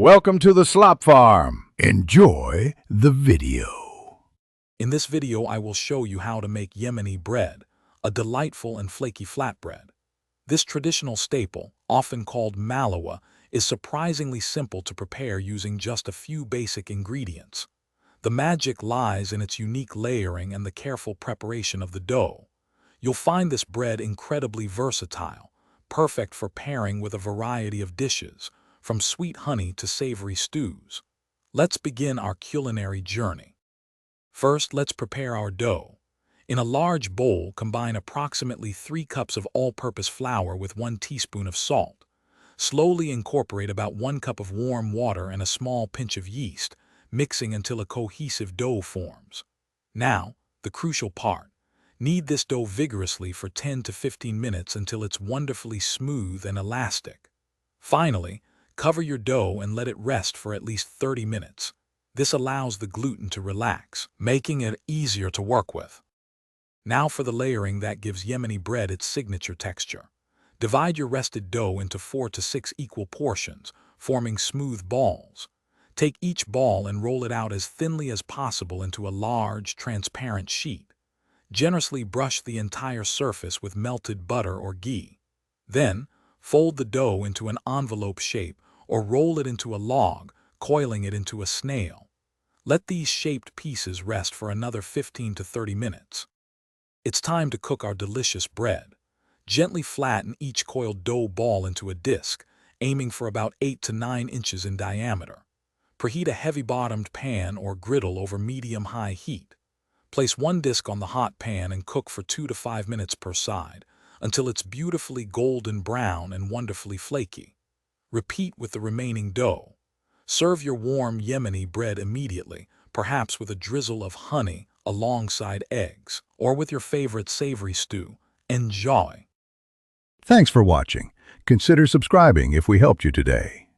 Welcome to the Slop Farm. Enjoy the video. In this video, I will show you how to make Yemeni bread, a delightful and flaky flatbread. This traditional staple, often called malawa, is surprisingly simple to prepare using just a few basic ingredients. The magic lies in its unique layering and the careful preparation of the dough. You'll find this bread incredibly versatile, perfect for pairing with a variety of dishes, from sweet honey to savory stews. Let's begin our culinary journey. First, let's prepare our dough. In a large bowl, combine approximately 3 cups of all-purpose flour with 1 teaspoon of salt. Slowly incorporate about 1 cup of warm water and a small pinch of yeast, mixing until a cohesive dough forms. Now, the crucial part. Knead this dough vigorously for 10 to 15 minutes until it's wonderfully smooth and elastic. Finally, cover your dough and let it rest for at least 30 minutes. This allows the gluten to relax, making it easier to work with. Now for the layering that gives Yemeni bread its signature texture. Divide your rested dough into 4 to 6 equal portions, forming smooth balls. Take each ball and roll it out as thinly as possible into a large, transparent sheet. Generously brush the entire surface with melted butter or ghee. Then, fold the dough into an envelope shape or roll it into a log, coiling it into a snail. Let these shaped pieces rest for another 15 to 30 minutes. It's time to cook our delicious bread. Gently flatten each coiled dough ball into a disc, aiming for about 8 to 9 inches in diameter. Preheat a heavy-bottomed pan or griddle over medium-high heat. Place 1 disc on the hot pan and cook for 2 to 5 minutes per side, until it's beautifully golden brown and wonderfully flaky. Repeat with the remaining dough. Serve your warm Yemeni bread immediately, perhaps with a drizzle of honey alongside eggs, or with your favorite savory stew. Enjoy! Thanks for watching. Consider subscribing if we helped you today.